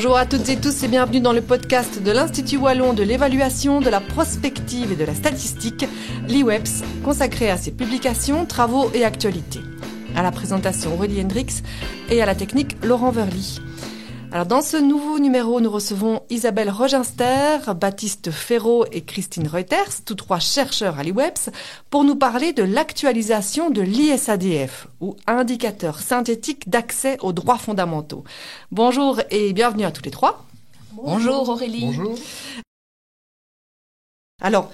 Bonjour à toutes et tous et bienvenue dans le podcast de l'Institut Wallon de l'évaluation, de la prospective et de la statistique, l'IWEPS, consacré à ses publications, travaux et actualités. À la présentation, Aurélie Hendrix et à la technique, Laurent Verly. Alors dans ce nouveau numéro, nous recevons Isabelle Roginster, Baptiste Ferraud et Christine Reuters, tous trois chercheurs à l'IWEPS, pour nous parler de l'actualisation de l'ISADF, ou indicateur synthétique d'accès aux droits fondamentaux. Bonjour et bienvenue à tous les trois. Bonjour Aurélie. Bonjour. Alors,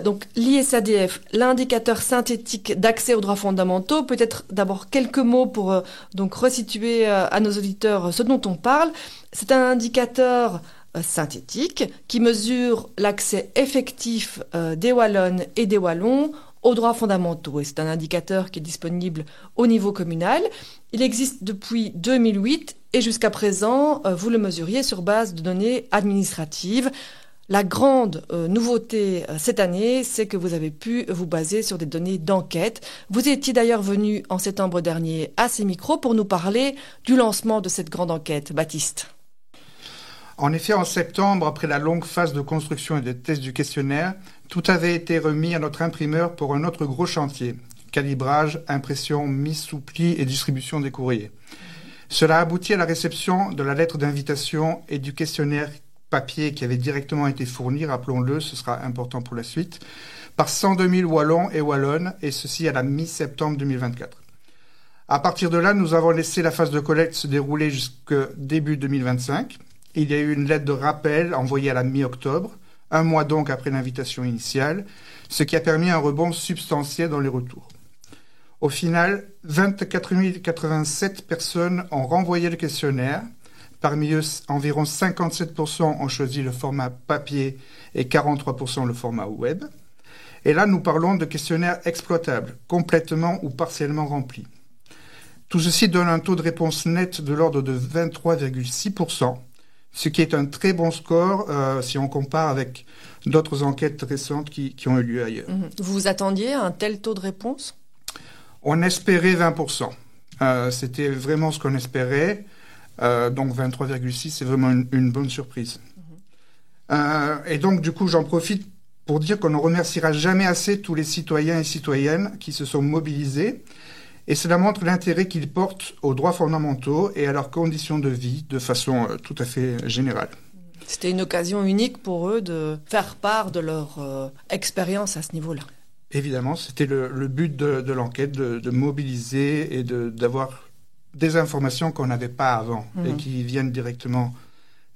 donc l'ISADF, l'indicateur synthétique d'accès aux droits fondamentaux, peut-être d'abord quelques mots pour donc resituer à nos auditeurs ce dont on parle. C'est un indicateur synthétique qui mesure l'accès effectif des Wallonnes et des Wallons aux droits fondamentaux. Et c'est un indicateur qui est disponible au niveau communal. Il existe depuis 2008 et jusqu'à présent, vous le mesuriez sur base de données administratives. La grande nouveauté cette année, c'est que vous avez pu vous baser sur des données d'enquête. Vous étiez d'ailleurs venu en septembre dernier à ces micros pour nous parler du lancement de cette grande enquête. Baptiste. En effet, en septembre, après la longue phase de construction et de test du questionnaire, tout avait été remis à notre imprimeur pour un autre gros chantier. Calibrage, impression, mise sous pli et distribution des courriers. Cela a abouti à la réception de la lettre d'invitation et du questionnaire papier qui avait directement été fourni, rappelons-le, ce sera important pour la suite, par 102 000 Wallons et Wallonnes, et ceci à la mi-septembre 2024. À partir de là, nous avons laissé la phase de collecte se dérouler jusqu'au début 2025. Il y a eu une lettre de rappel envoyée à la mi-octobre, un mois donc après l'invitation initiale, ce qui a permis un rebond substantiel dans les retours. Au final, 24 087 personnes ont renvoyé le questionnaire. Parmi eux, environ 57% ont choisi le format papier et 43% le format web. Et là, nous parlons de questionnaires exploitables, complètement ou partiellement remplis. Tout ceci donne un taux de réponse net de l'ordre de 23,6%, ce qui est un très bon score si on compare avec d'autres enquêtes récentes qui ont eu lieu ailleurs. Vous vous attendiez à un tel taux de réponse ? On espérait 20%. C'était vraiment ce qu'on espérait. Donc 23,6, c'est vraiment une bonne surprise. Et donc, du coup, j'en profite pour dire qu'on ne remerciera jamais assez tous les citoyens et citoyennes qui se sont mobilisés. Et cela montre l'intérêt qu'ils portent aux droits fondamentaux et à leurs conditions de vie de façon tout à fait générale. C'était une occasion unique pour eux de faire part de leur expérience à ce niveau-là. Évidemment, c'était le but de l'enquête, de mobiliser et d'avoir des informations qu'on n'avait pas avant et qui viennent directement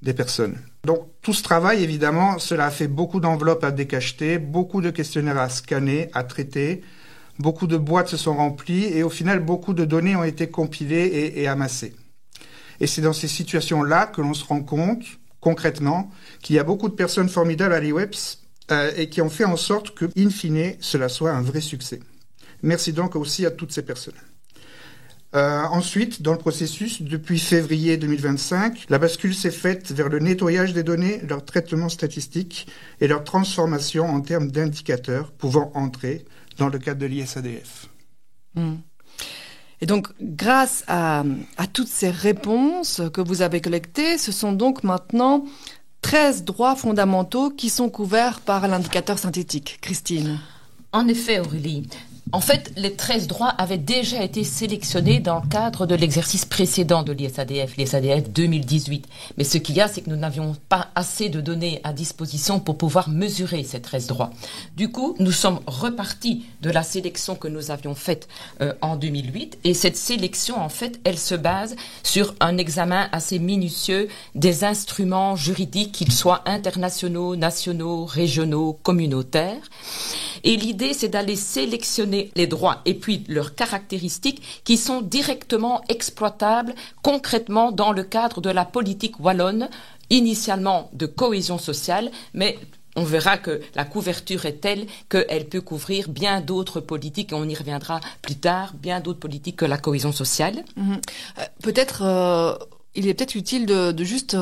des personnes. Donc, tout ce travail, évidemment, cela a fait beaucoup d'enveloppes à décacheter, beaucoup de questionnaires à scanner, à traiter, beaucoup de boîtes se sont remplies et au final, beaucoup de données ont été compilées et amassées. Et c'est dans ces situations-là que l'on se rend compte, concrètement, qu'il y a beaucoup de personnes formidables à l'IWEPS et qui ont fait en sorte que, in fine, cela soit un vrai succès. Merci donc aussi à toutes ces personnes. Ensuite, dans le processus, depuis février 2025, la bascule s'est faite vers le nettoyage des données, leur traitement statistique et leur transformation en termes d'indicateurs pouvant entrer dans le cadre de l'ISADF. Et donc, grâce à toutes ces réponses que vous avez collectées, ce sont donc maintenant 13 droits fondamentaux qui sont couverts par l'indicateur synthétique. Christine. En effet, Aurélie. En fait, les 13 droits avaient déjà été sélectionnés dans le cadre de l'exercice précédent de l'ISADF 2018. Mais ce qu'il y a, c'est que nous n'avions pas assez de données à disposition pour pouvoir mesurer ces 13 droits. Du coup, nous sommes repartis de la sélection que nous avions faite en 2008. Et cette sélection, en fait, elle se base sur un examen assez minutieux des instruments juridiques, qu'ils soient internationaux, nationaux, régionaux, communautaires. Et l'idée, c'est d'aller sélectionner les droits et puis leurs caractéristiques qui sont directement exploitables concrètement dans le cadre de la politique wallonne, initialement de cohésion sociale, mais on verra que la couverture est telle qu'elle peut couvrir bien d'autres politiques, et on y reviendra plus tard, bien d'autres politiques que la cohésion sociale. Peut-être Il est peut-être utile de juste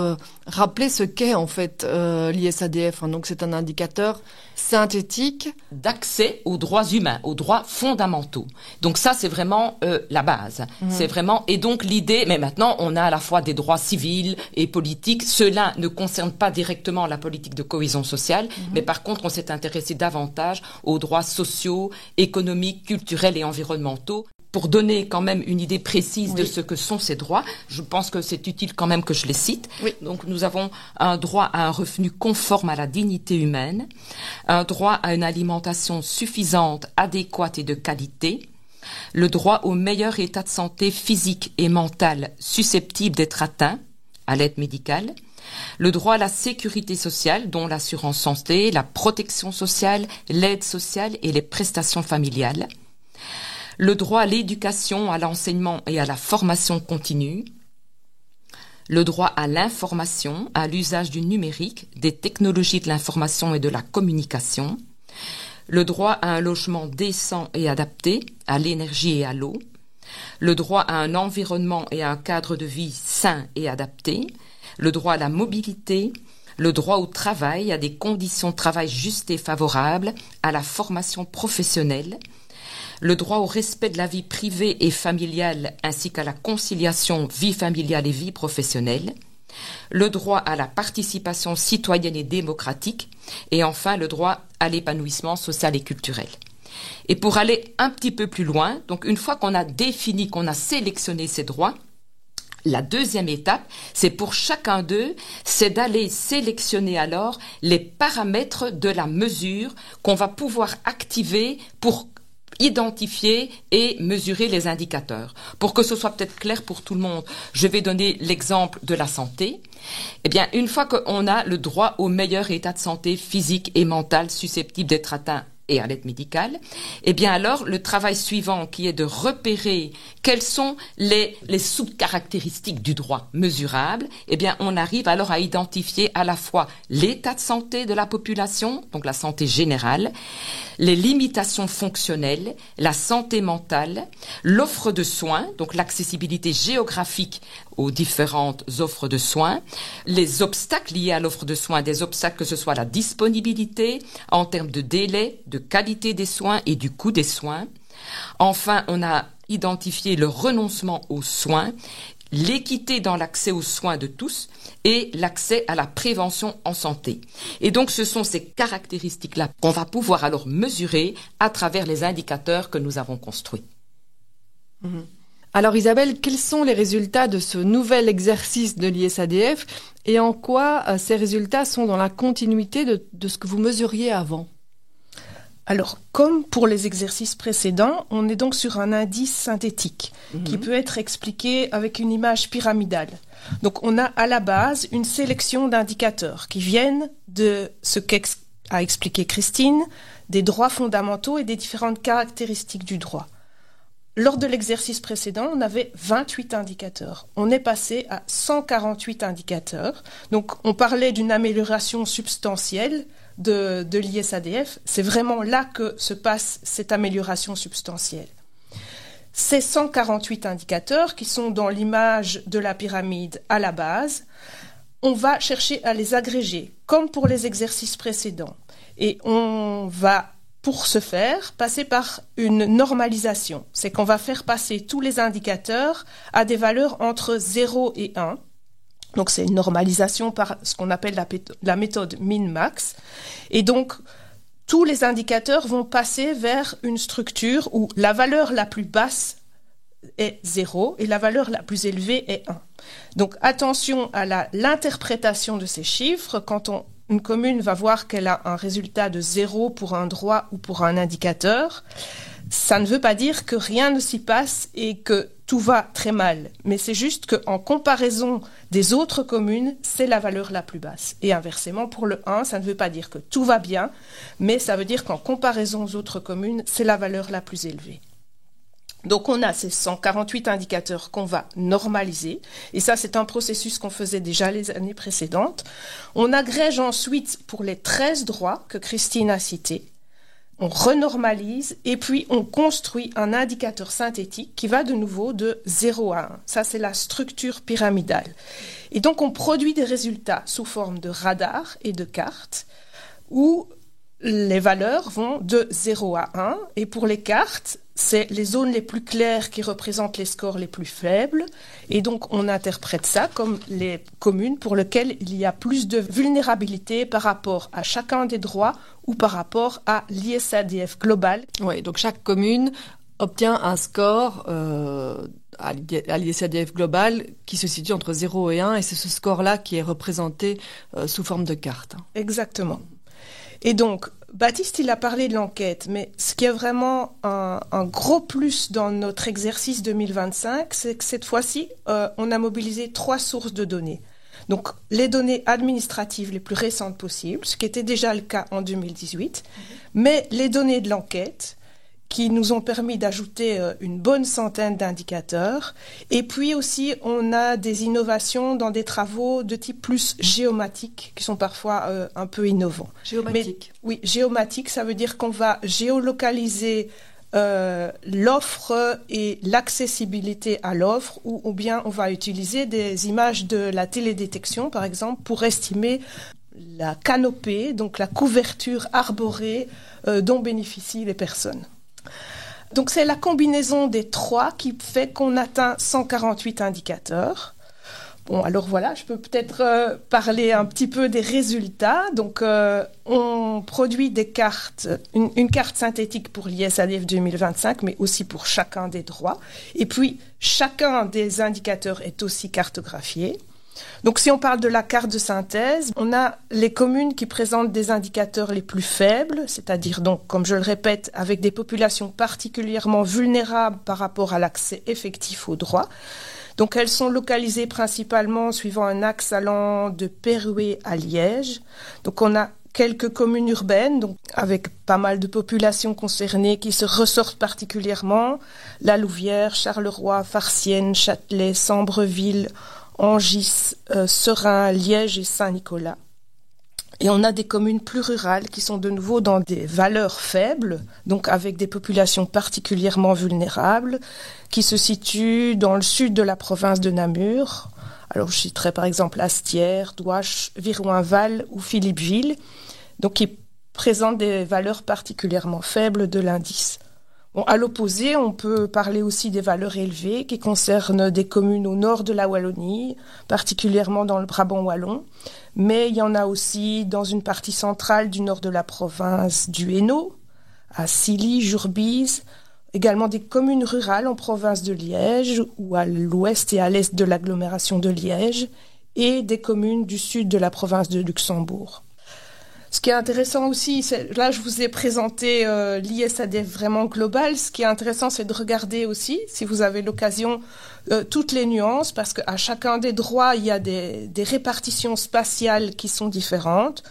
rappeler ce qu'est en fait l'ISADF. Donc c'est un indicateur synthétique d'accès aux droits humains, aux droits fondamentaux. Donc ça c'est vraiment la base. C'est vraiment, et donc l'idée, mais maintenant on a à la fois des droits civils et politiques. Cela ne concerne pas directement la politique de cohésion sociale, mais par contre on s'est intéressé davantage aux droits sociaux, économiques, culturels et environnementaux. Pour donner quand même une idée précise de ce que sont ces droits, je pense que c'est utile quand même que je les cite. Oui. Donc nous avons un droit à un revenu conforme à la dignité humaine, un droit à une alimentation suffisante, adéquate et de qualité, le droit au meilleur état de santé physique et mental susceptible d'être atteint à l'aide médicale, le droit à la sécurité sociale, dont l'assurance santé, la protection sociale, l'aide sociale et les prestations familiales, le droit à l'éducation, à l'enseignement et à la formation continue, le droit à l'information, à l'usage du numérique, des technologies de l'information et de la communication, le droit à un logement décent et adapté, à l'énergie et à l'eau, le droit à un environnement et à un cadre de vie sain et adapté, le droit à la mobilité, le droit au travail, à des conditions de travail justes et favorables, à la formation professionnelle, le droit au respect de la vie privée et familiale ainsi qu'à la conciliation vie familiale et vie professionnelle, le droit à la participation citoyenne et démocratique et enfin le droit à l'épanouissement social et culturel. Et pour aller un petit peu plus loin, donc une fois qu'on a défini, qu'on a sélectionné ces droits, la deuxième étape, c'est pour chacun d'eux, c'est d'aller sélectionner alors les paramètres de la mesure qu'on va pouvoir activer pour identifier et mesurer les indicateurs. Pour que ce soit peut-être clair pour tout le monde, je vais donner l'exemple de la santé. Eh bien, une fois qu'on a le droit au meilleur état de santé physique et mental susceptible d'être atteint et à l'aide médicale, eh bien alors le travail suivant qui est de repérer quelles sont les sous-caractéristiques du droit mesurable, eh bien on arrive alors à identifier à la fois l'état de santé de la population, donc la santé générale, les limitations fonctionnelles, la santé mentale, l'offre de soins, donc l'accessibilité géographique aux différentes offres de soins, les obstacles liés à l'offre de soins, des obstacles que ce soit la disponibilité en termes de délai, de qualité des soins et du coût des soins. Enfin, on a identifié le renoncement aux soins, l'équité dans l'accès aux soins de tous et l'accès à la prévention en santé. Et donc, ce sont ces caractéristiques-là qu'on va pouvoir alors mesurer à travers les indicateurs que nous avons construits. Alors Isabelle, quels sont les résultats de ce nouvel exercice de l'ISADF et en quoi ces résultats sont dans la continuité de ce que vous mesuriez avant ? Alors, comme pour les exercices précédents, on est donc sur un indice synthétique qui peut être expliqué avec une image pyramidale. Donc, on a à la base une sélection d'indicateurs qui viennent de ce qu'a expliqué Christine, des droits fondamentaux et des différentes caractéristiques du droit. Lors de l'exercice précédent, on avait 28 indicateurs. On est passé à 148 indicateurs. Donc, on parlait d'une amélioration substantielle de l'ISADF. C'est vraiment là que se passe cette amélioration substantielle. Ces 148 indicateurs qui sont dans l'image de la pyramide à la base, on va chercher à les agréger, comme pour les exercices précédents. Et on va, pour ce faire, passer par une normalisation. C'est qu'on va faire passer tous les indicateurs à des valeurs entre 0 et 1. Donc, c'est une normalisation par ce qu'on appelle la méthode min-max. Et donc, tous les indicateurs vont passer vers une structure où la valeur la plus basse est 0 et la valeur la plus élevée est 1. Donc, attention à l'interprétation de ces chiffres. Quand une commune va voir qu'elle a un résultat de 0 pour un droit ou pour un indicateur, ça ne veut pas dire que rien ne s'y passe et que tout va très mal. Mais c'est juste qu'en comparaison des autres communes, c'est la valeur la plus basse. Et inversement, pour le 1, ça ne veut pas dire que tout va bien, mais ça veut dire qu'en comparaison aux autres communes, c'est la valeur la plus élevée. Donc on a ces 148 indicateurs qu'on va normaliser, et ça c'est un processus qu'on faisait déjà les années précédentes. On agrège ensuite pour les 13 droits que Christine a cités, on renormalise et puis on construit un indicateur synthétique qui va de nouveau de 0 à 1. Ça, c'est la structure pyramidale. Et donc, on produit des résultats sous forme de radars et de cartes où les valeurs vont de 0 à 1. Et pour les cartes, c'est les zones les plus claires qui représentent les scores les plus faibles. Et donc, on interprète ça comme les communes pour lesquelles il y a plus de vulnérabilité par rapport à chacun des droits ou par rapport à l'ISADF global. Oui, donc chaque commune obtient un score à l'ISADF global qui se situe entre 0 et 1, et c'est ce score-là qui est représenté sous forme de carte. Exactement. Et donc, Baptiste, il a parlé de l'enquête, mais ce qui est vraiment un gros plus dans notre exercice 2025, c'est que cette fois-ci, on a mobilisé 3 sources de données. Donc, les données administratives les plus récentes possibles, ce qui était déjà le cas en 2018, mais les données de l'enquête, qui nous ont permis d'ajouter une bonne centaine d'indicateurs. Et puis aussi, on a des innovations dans des travaux de type plus géomatique, qui sont parfois un peu innovants. Géomatique. Oui, géomatique, ça veut dire qu'on va géolocaliser l'offre et l'accessibilité à l'offre, ou bien on va utiliser des images de la télédétection, par exemple, pour estimer la canopée, donc la couverture arborée dont bénéficient les personnes. Donc c'est la combinaison des 3 qui fait qu'on atteint 148 indicateurs. Bon, alors voilà, je peux peut-être parler un petit peu des résultats. Donc on produit des cartes, une carte synthétique pour l'ISADF 2025, mais aussi pour chacun des droits. Et puis chacun des indicateurs est aussi cartographié. Donc si on parle de la carte de synthèse, on a les communes qui présentent des indicateurs les plus faibles, c'est-à-dire donc, comme je le répète, avec des populations particulièrement vulnérables par rapport à l'accès effectif aux droits. Donc elles sont localisées principalement suivant un axe allant de Pérouet à Liège. Donc on a quelques communes urbaines, donc avec pas mal de populations concernées qui se ressortent particulièrement. La Louvière, Charleroi, Farciennes, Châtelet, Sambreville, Angis, Serein, Liège et Saint-Nicolas. Et on a des communes plus rurales qui sont de nouveau dans des valeurs faibles, donc avec des populations particulièrement vulnérables, qui se situent dans le sud de la province de Namur. Alors je citerai par exemple Astières, Douache, Viroinval ou Philippeville, donc qui présentent des valeurs particulièrement faibles de l'indice. Bon, à l'opposé, on peut parler aussi des valeurs élevées qui concernent des communes au nord de la Wallonie, particulièrement dans le Brabant wallon, mais il y en a aussi dans une partie centrale du nord de la province du Hainaut, à Silly, Jurbise, également des communes rurales en province de Liège ou à l'ouest et à l'est de l'agglomération de Liège, et des communes du sud de la province de Luxembourg. Ce qui est intéressant aussi, là je vous ai présenté l'ISADF vraiment global. Ce qui est intéressant, c'est de regarder aussi, si vous avez l'occasion, toutes les nuances, parce qu'à chacun des droits, il y a des répartitions spatiales qui sont différentes.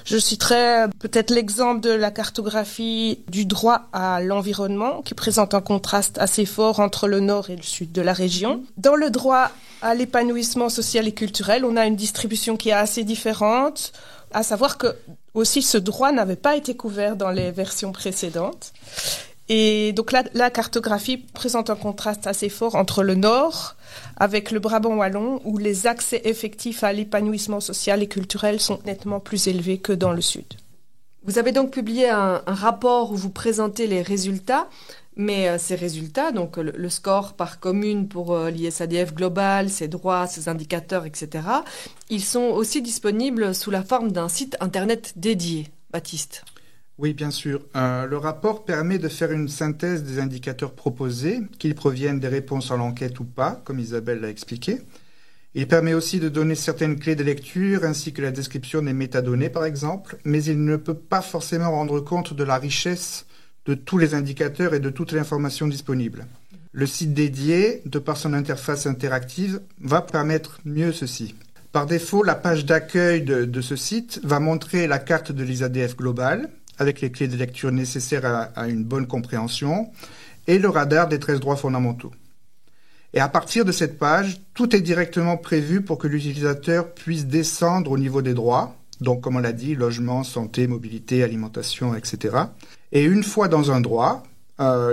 Je citerai peut-être l'exemple de la cartographie du droit à l'environnement, qui présente un contraste assez fort entre le nord et le sud de la région. Dans le droit à l'épanouissement social et culturel, on a une distribution qui est assez différente, à savoir que aussi ce droit n'avait pas été couvert dans les versions précédentes. Et donc la cartographie présente un contraste assez fort entre le nord, avec le Brabant wallon, où les accès effectifs à l'épanouissement social et culturel sont nettement plus élevés que dans le sud. Vous avez donc publié un rapport où vous présentez les résultats, mais ces résultats, donc le score par commune pour l'ISADF global, ses droits, ses indicateurs, etc., ils sont aussi disponibles sous la forme d'un site internet dédié. Baptiste. Oui, bien sûr. Le rapport permet de faire une synthèse des indicateurs proposés, qu'ils proviennent des réponses à l'enquête ou pas, comme Isabelle l'a expliqué. Il permet aussi de donner certaines clés de lecture, ainsi que la description des métadonnées, par exemple, mais il ne peut pas forcément rendre compte de la richesse de tous les indicateurs et de toute l'information disponible. Le site dédié, de par son interface interactive, va permettre mieux ceci. Par défaut, la page d'accueil de ce site va montrer la carte de l'ISADF globale, avec les clés de lecture nécessaires à une bonne compréhension, et le radar des 13 droits fondamentaux. Et à partir de cette page, tout est directement prévu pour que l'utilisateur puisse descendre au niveau des droits, Donc, comme on l'a dit, logement, santé, mobilité, alimentation, etc. Et une fois dans un droit,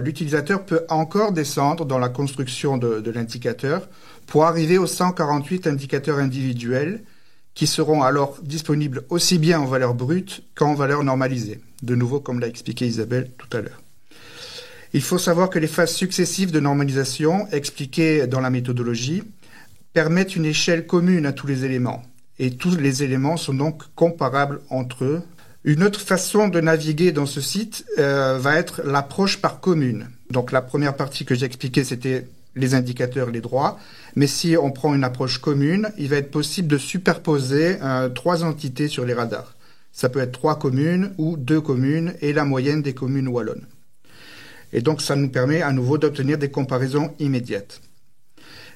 l'utilisateur peut encore descendre dans la construction de l'indicateur pour arriver aux 148 indicateurs individuels qui seront alors disponibles aussi bien en valeur brute qu'en valeur normalisée. De nouveau, comme l'a expliqué Isabelle tout à l'heure. Il faut savoir que les phases successives de normalisation, expliquées dans la méthodologie, permettent une échelle commune à tous les éléments. Et tous les éléments sont donc comparables entre eux. Une autre façon de naviguer dans ce site va être l'approche par commune. Donc la première partie que j'ai expliquée, c'était les indicateurs, les droits. Mais si on prend une approche commune, il va être possible de superposer 3 entités sur les radars. Ça peut être 3 communes ou 2 communes et la moyenne des communes wallonnes. Et donc ça nous permet à nouveau d'obtenir des comparaisons immédiates.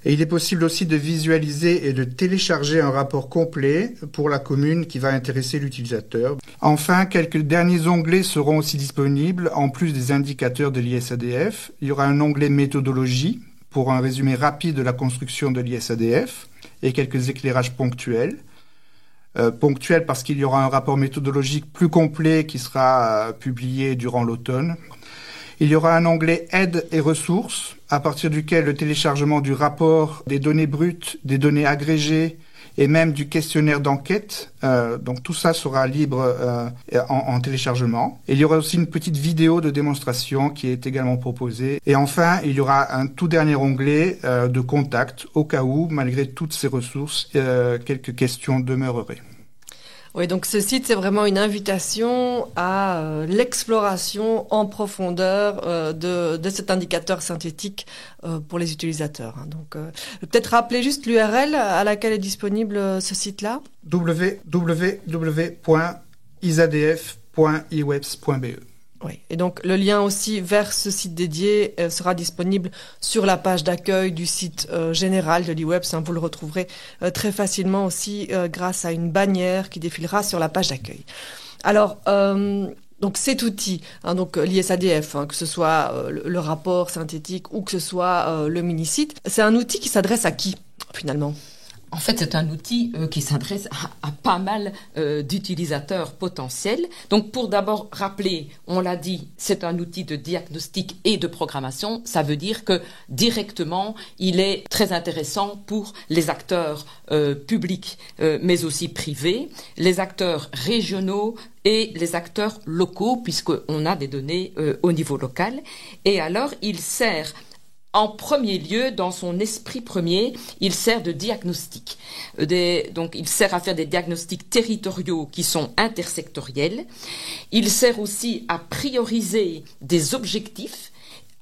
Et il est possible aussi de visualiser et de télécharger un rapport complet pour la commune qui va intéresser l'utilisateur. Enfin, quelques derniers onglets seront aussi disponibles en plus des indicateurs de l'ISADF. Il y aura un onglet méthodologie pour un résumé rapide de la construction de l'ISADF et quelques éclairages ponctuels. Ponctuels parce qu'il y aura un rapport méthodologique plus complet qui sera publié durant l'automne. Il y aura un onglet aide et ressources à partir duquel le téléchargement du rapport, des données brutes, des données agrégées et même du questionnaire d'enquête. Donc tout ça sera libre en téléchargement. Et il y aura aussi une petite vidéo de démonstration qui est également proposée. Et enfin, il y aura un tout dernier onglet de contact au cas où, malgré toutes ces ressources, quelques questions demeureraient. Oui, donc ce site, c'est vraiment une invitation à l'exploration en profondeur de cet indicateur synthétique pour les utilisateurs. Donc, peut-être rappeler juste l'URL à laquelle est disponible ce site-là. www.isadf.iwebs.be. Oui, et donc le lien aussi vers ce site dédié sera disponible sur la page d'accueil du site général de l'IWEBS. Vous le retrouverez très facilement aussi grâce à une bannière qui défilera sur la page d'accueil. Alors, donc cet outil, donc l'ISADF, que ce soit le rapport synthétique ou que ce soit le mini-site, c'est un outil qui s'adresse à qui finalement ? En fait, c'est un outil qui s'adresse à pas mal d'utilisateurs potentiels. Donc, pour d'abord rappeler, on l'a dit, c'est un outil de diagnostic et de programmation. Ça veut dire que directement, il est très intéressant pour les acteurs publics, mais aussi privés, les acteurs régionaux et les acteurs locaux, puisqu'on a des données au niveau local. Et alors, il sert en premier lieu, dans son esprit premier, il sert de diagnostic. Donc, il sert à faire des diagnostics territoriaux qui sont intersectoriels. Il sert aussi à prioriser des objectifs,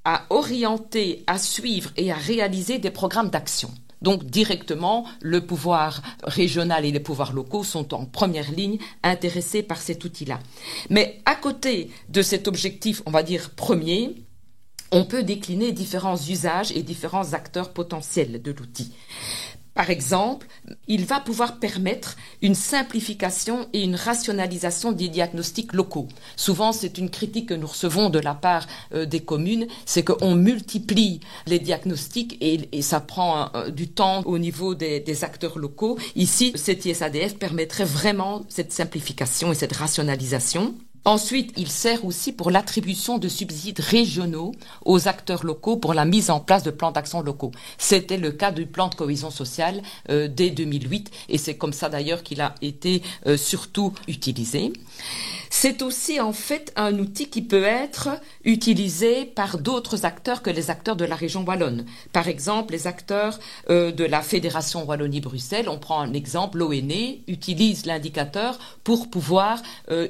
à orienter, à suivre et à réaliser des programmes d'action. Donc, directement, le pouvoir régional et les pouvoirs locaux sont en première ligne intéressés par cet outil-là. Mais à côté de cet objectif, on va dire premier, on peut décliner différents usages et différents acteurs potentiels de l'outil. Par exemple, il va pouvoir permettre une simplification et une rationalisation des diagnostics locaux. Souvent, c'est une critique que nous recevons de la part des communes, c'est qu'on multiplie les diagnostics et ça prend du temps au niveau des acteurs locaux. Ici, cet ISADF permettrait vraiment cette simplification et cette rationalisation. Ensuite, il sert aussi pour l'attribution de subsides régionaux aux acteurs locaux pour la mise en place de plans d'action locaux. C'était le cas du plan de cohésion sociale dès 2008 et c'est comme ça d'ailleurs qu'il a été surtout utilisé. C'est aussi en fait un outil qui peut être utilisé par d'autres acteurs que les acteurs de la région wallonne. Par exemple, les acteurs de la Fédération Wallonie-Bruxelles, on prend un exemple, l'ONE utilise l'indicateur pour pouvoir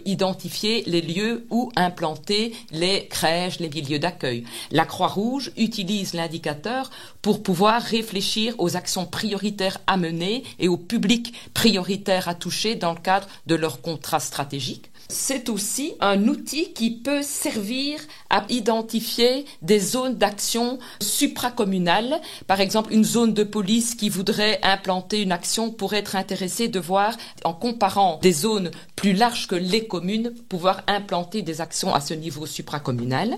identifier les lieux où implanter les crèches, les milieux d'accueil. La Croix-Rouge utilise l'indicateur pour pouvoir réfléchir aux actions prioritaires à mener et aux publics prioritaires à toucher dans le cadre de leur contrat stratégique. C'est aussi un outil qui peut servir à identifier des zones d'action supracommunales. Par exemple, une zone de police qui voudrait implanter une action pourrait être intéressée de voir, en comparant des zones plus larges que les communes, pouvoir pouvoir implanter des actions à ce niveau supracommunal.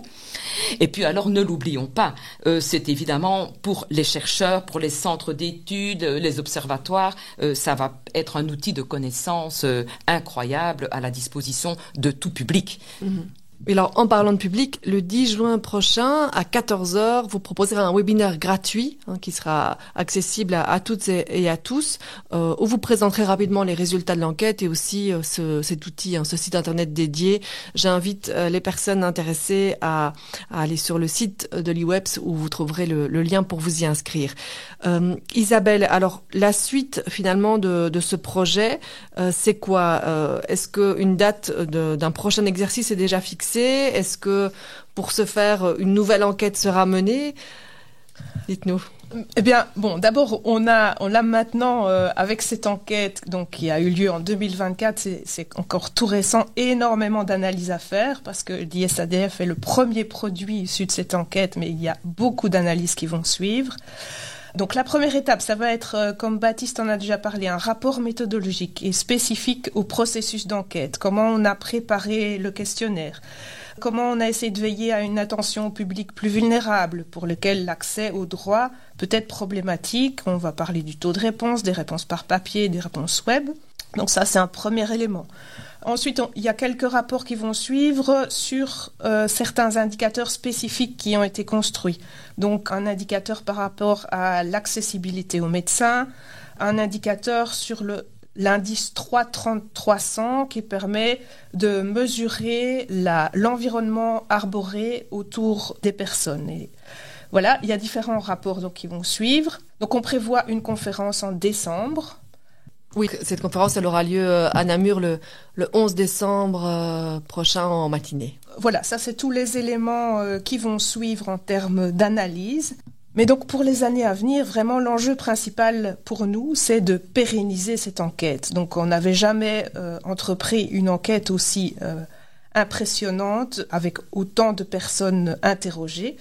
Et puis alors, ne l'oublions pas, c'est évidemment pour les chercheurs, pour les centres d'études, les observatoires, ça va être un outil de connaissance incroyable à la disposition de tout public. Et alors, en parlant de public, le 10 juin prochain, à 14h, vous proposerez un webinaire gratuit qui sera accessible à toutes et à tous, où vous présenterez rapidement les résultats de l'enquête et aussi cet outil, ce site internet dédié. J'invite les personnes intéressées à aller sur le site de l'IWEPS où vous trouverez le lien pour vous y inscrire. Isabelle, alors la suite finalement de ce projet, c'est quoi? Est-ce qu'une date d'un prochain exercice est déjà fixée? Est-ce que pour ce faire, une nouvelle enquête sera menée? Dites-nous. Eh bien, bon, d'abord, on l'a maintenant avec cette enquête, donc qui a eu lieu en 2024. C'est encore tout récent, énormément d'analyses à faire parce que l'ISADF est le premier produit issu de cette enquête, mais il y a beaucoup d'analyses qui vont suivre. Donc la première étape, ça va être, comme Baptiste en a déjà parlé, un rapport méthodologique et spécifique au processus d'enquête. Comment on a préparé le questionnaire, comment on a essayé de veiller à une attention au public plus vulnérable pour lequel l'accès aux droits peut être problématique. On va parler du taux de réponse, des réponses par papier, des réponses web. Donc ça, c'est un premier élément. Ensuite, il y a quelques rapports qui vont suivre sur certains indicateurs spécifiques qui ont été construits. Donc, un indicateur par rapport à l'accessibilité aux médecins, un indicateur sur l'indice 330-300 qui permet de mesurer l'environnement arboré autour des personnes. Et voilà, il y a différents rapports donc, qui vont suivre. Donc, on prévoit une conférence en décembre. Oui, cette conférence, elle aura lieu à Namur le 11 décembre prochain en matinée. Voilà, ça c'est tous les éléments qui vont suivre en termes d'analyse. Mais donc pour les années à venir, vraiment l'enjeu principal pour nous, c'est de pérenniser cette enquête. Donc on n'avait jamais entrepris une enquête aussi impressionnante avec autant de personnes interrogées.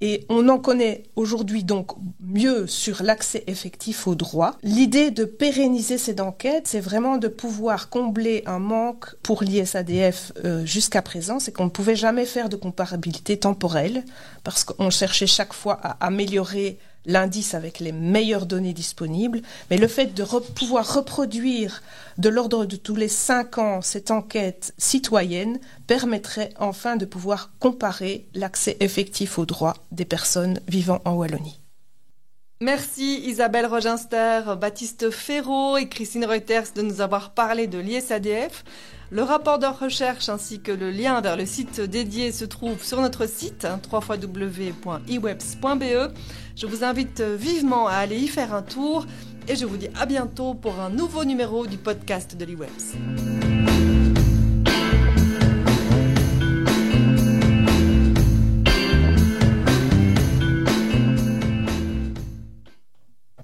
Et on en connaît aujourd'hui donc mieux sur l'accès effectif aux droits. L'idée de pérenniser cette enquête, c'est vraiment de pouvoir combler un manque pour l'ISADF jusqu'à présent, c'est qu'on ne pouvait jamais faire de comparabilité temporelle parce qu'on cherchait chaque fois à améliorer l'indice avec les meilleures données disponibles, mais le fait de pouvoir reproduire de l'ordre de tous les 5 ans cette enquête citoyenne permettrait enfin de pouvoir comparer l'accès effectif aux droits des personnes vivant en Wallonie. Merci Isabelle Roginster, Baptiste Ferraud et Christine Reuters de nous avoir parlé de l'ISADF. Le rapport de recherche ainsi que le lien vers le site dédié se trouvent sur notre site www.iweps.be. Je vous invite vivement à aller y faire un tour et je vous dis à bientôt pour un nouveau numéro du podcast de l'IWEPS.